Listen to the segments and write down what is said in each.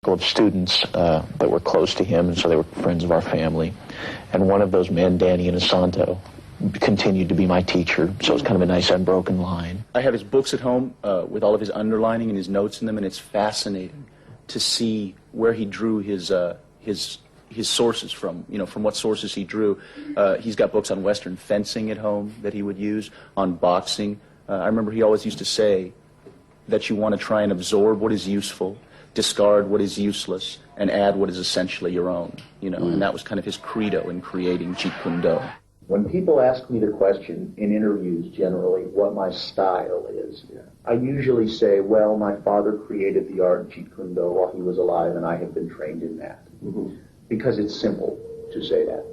of students that were close to him, and so they were friends of our family. And one of those men, Danny Inosanto, continued to be my teacher, so it's kind of a nice unbroken line. I have his books at home with all of his underlining and his notes in them, and it's fascinating to see where he drew his sources from, from what sources he drew. He's got books on Western fencing at home that he would use, on boxing. I remember he always used to say that you want to try and absorb what is useful, discard what is useless, and add what is essentially your own, and that was kind of his credo in creating Jeet Kune Do. When people ask me the question in interviews generally what my style is, I usually say, well, my father created the art of Jeet Kune Do while he was alive, and I have been trained in that. Because it's simple to say that.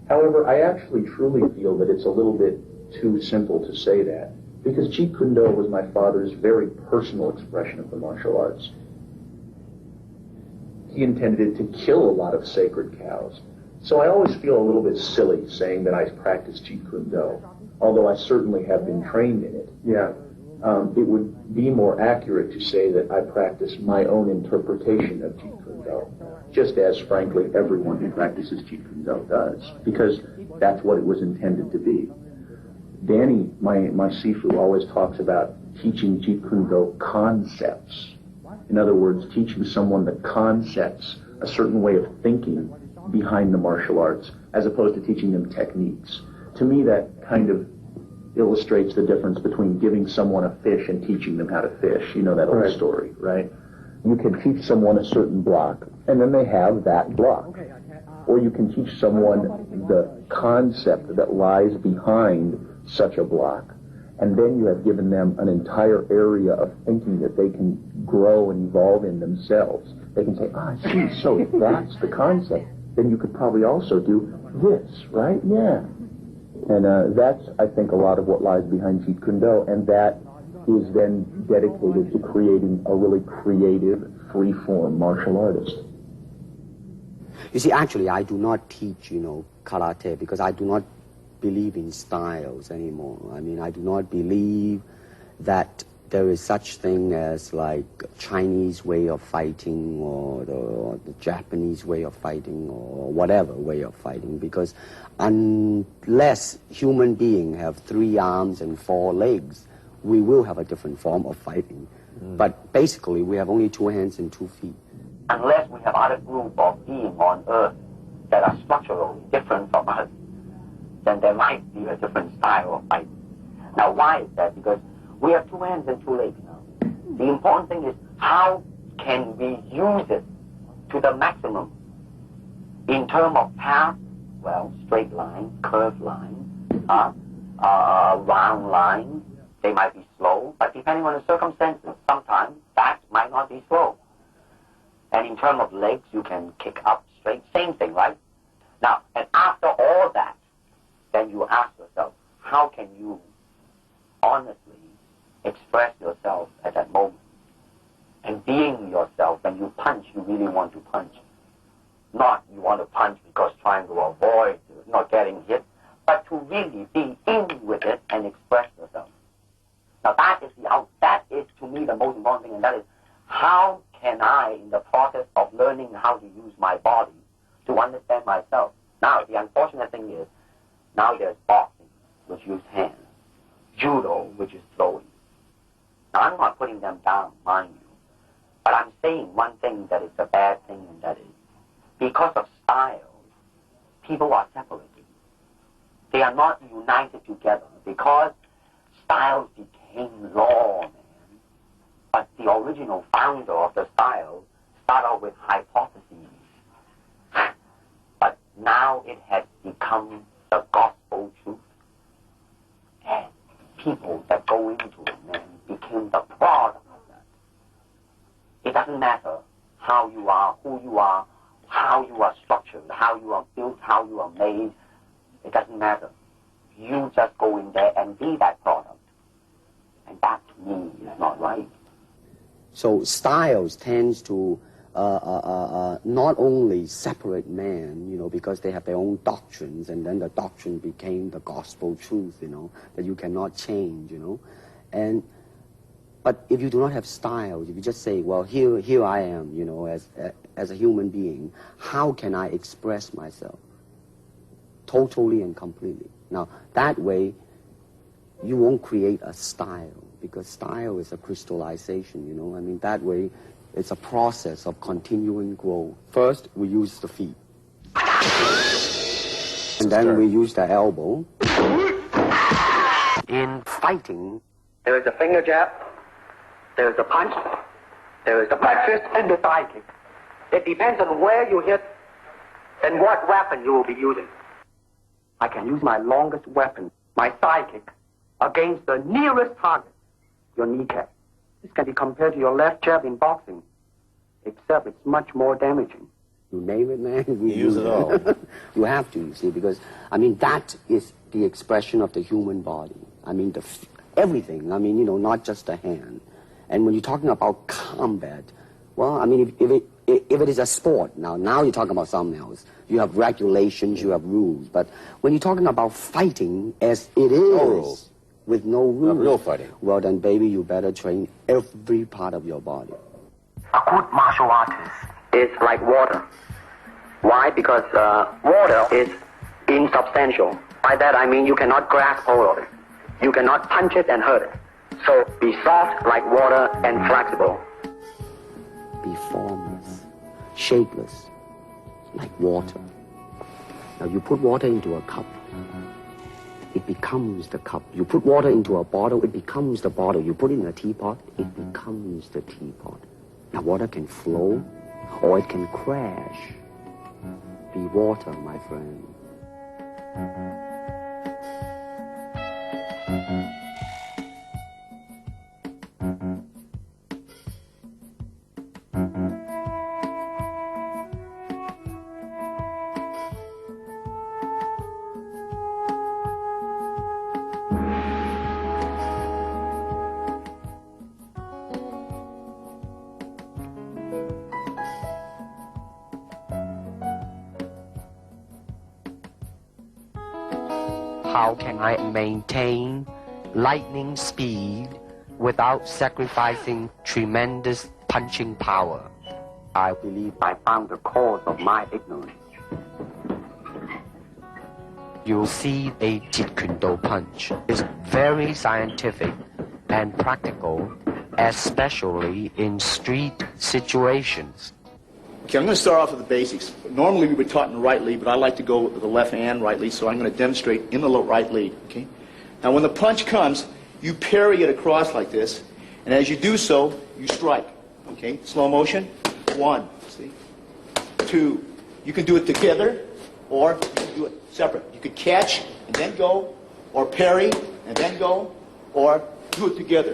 However, I actually truly feel that it's a little bit too simple to say that, because Jeet Kune Do was my father's very personal expression of the martial arts. He intended it to kill a lot of sacred cows. So I always feel a little bit silly saying that I practice Jeet Kune Do, although I certainly have been trained in it. It would be more accurate to say that I practice my own interpretation of Jeet Kune Do, just as, frankly, everyone who practices Jeet Kune Do does, because that's what it was intended to be. Danny, my Sifu, always talks about teaching Jeet Kune Do concepts. In other words, teaching someone the concepts, a certain way of thinking behind the martial arts, as opposed to teaching them techniques. To me, that kind of illustrates the difference between giving someone a fish and teaching them how to fish. You know that old story, right? You can teach someone a certain block, and then they have that block. Or you can teach someone the concept that lies behind such a block, and then you have given them an entire area of thinking that they can grow and evolve in themselves. They can say, I see, so if that's the concept, then you could probably also do this, right? Yeah. And that's, I think, a lot of what lies behind Jeet Kune Do, and that is then dedicated to creating a really creative, free-form martial artist. You see, actually, I do not teach, karate, because I do not believe in styles anymore. I mean, I do not believe that there is such thing as like Chinese way of fighting or the Japanese way of fighting or whatever way of fighting, because unless human beings have 3 arms and 4 legs, we will have a different form of fighting. But basically, we have only 2 hands and 2 feet. Unless we have other group of beings on Earth that are structurally different from us, then there might be a different style of fighting. Now, why is that? Because we have 2 hands and 2 legs now. The important thing is, how can we use it to the maximum? In terms of path, well, straight line, curved line, round line, they might be slow, but depending on the circumstances, sometimes that might not be slow. And in terms of legs, you can kick up straight, same thing, right? Now, and after all that, then you ask yourself, how can you honestly express yourself at that moment? And being yourself, when you punch, you really want to punch. Not you want to punch because trying to avoid not getting hit, but to really be in with it and express yourself. Now that is to me the most important thing, and that is, how can I, in the process of learning how to use my body, to understand myself? Now, the unfortunate thing is, now there's boxing, which uses hands, judo, which is throwing. Now, I'm not putting them down, mind you, but I'm saying one thing that is a bad thing, and that is, because of styles, people are separated. They are not united together, because styles became law, man. But the original founder of the style started out with hypotheses. But now it has become the gospel truth. And people that go into it, man, became the product of that. It doesn't matter how you are, who you are, how you are structured, how you are built, how you are made. It doesn't matter. You just go in there and be that product. And that, to me, is not right. So styles tends to not only separate men, because they have their own doctrines, and then the doctrine became the gospel truth, that you cannot change, And But if you do not have styles, if you just say, well, here I am, you know, as a human being, how can I express myself? Totally and completely. Now, that way, you won't create a style, because style is a crystallization, you know. I mean, that way, it's a process of continuing growth. First, we use the feet. And then we use the elbow. In fighting, there is a finger jab, there is a punch, there is the back fist, and the thigh kick. It depends on where you hit and what weapon you will be using. I can use my longest weapon, my thigh kick, against the nearest target, your kneecap. This can be compared to your left jab in boxing, except it's much more damaging. You name it, man. You use it all. You have to, you see, because, I mean, that is the expression of the human body. I mean, everything. I mean, you know, not just the hand. And when you're talking about combat, well, I mean, if it is a sport, now you're talking about something else. You have regulations, you have rules. But when you're talking about fighting as it is, no rules. With no rules, real fighting, well, then, baby, you better train every part of your body. A good martial artist is like water. Why? Because water is insubstantial. By that I mean you cannot grasp hold of it. You cannot punch it and hurt it. So be soft like water and flexible. Be formless, shapeless, like water. Now you put water into a cup, it becomes the cup. You put water into a bottle, it becomes the bottle. You put it in a teapot, it becomes the teapot. Now water can flow or it can crash. Be water, my friend. How can I maintain lightning speed without sacrificing tremendous punching power? I believe I found the cause of my ignorance. You'll see a Jeet Kune Do punch is very scientific and practical, especially in street situations. Okay, I'm going to start off with the basics. Normally we were taught in the right lead, but I like to go with the left and right lead, so I'm going to demonstrate in the right lead. Okay. Now when the punch comes, you parry it across like this, and as you do so, you strike. Okay, slow motion. 1, see, 2. You can do it together, or you can do it separate. You could catch and then go, or parry and then go, or do it together.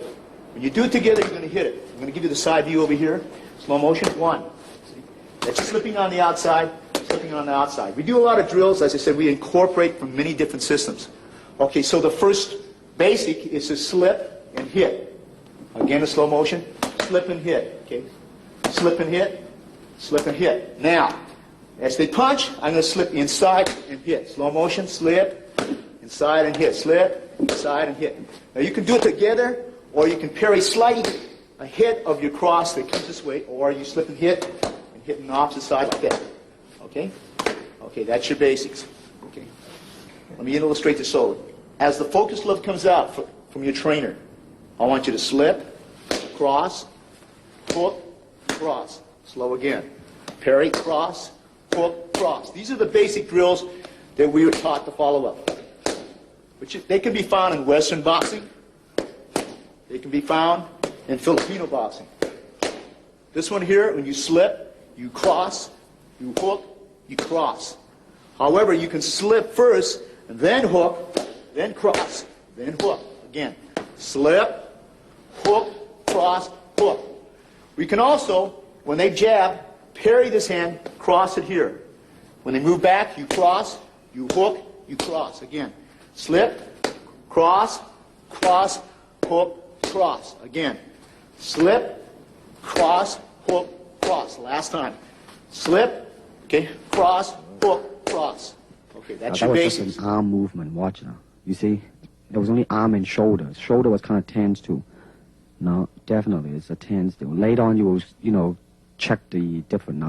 When you do it together, you're going to hit it. I'm going to give you the side view over here. Slow motion. 1. That's slipping on the outside, slipping on the outside. We do a lot of drills. As I said, we incorporate from many different systems. Okay, so the first basic is to slip and hit. Again, a slow motion. Slip and hit. Okay, slip and hit, slip and hit. Now, as they punch, I'm going to slip inside and hit. Slow motion, slip, inside and hit. Slip, inside and hit. Now you can do it together, or you can parry slightly ahead of your cross that comes this way, or you slip and hit on the opposite side like that. Okay? Okay, that's your basics. Okay. Let me illustrate this slowly. As the focus glove comes out from your trainer, I want you to slip, cross, hook, cross. Slow again. Parry, cross, hook, cross. These are the basic drills that we were taught to follow up. They can be found in Western boxing. They can be found in Filipino boxing. This one here, when you slip, you cross, you hook, you cross. However, you can slip first, and then hook, then cross, then hook. Again, slip, hook, cross, hook. We can also, when they jab, parry this hand, cross it here. When they move back, you cross, you hook, you cross. Again, slip, cross, cross, hook, cross. Again, slip, cross, hook, cross. Last time. Slip, okay, cross, hook, cross. Okay, that's your basics. That was just an arm movement. Watch now. You see? There was only arm and shoulders. Shoulder was kind of tense too. No, definitely, it's a tense. Later on, you will, check the different. Now,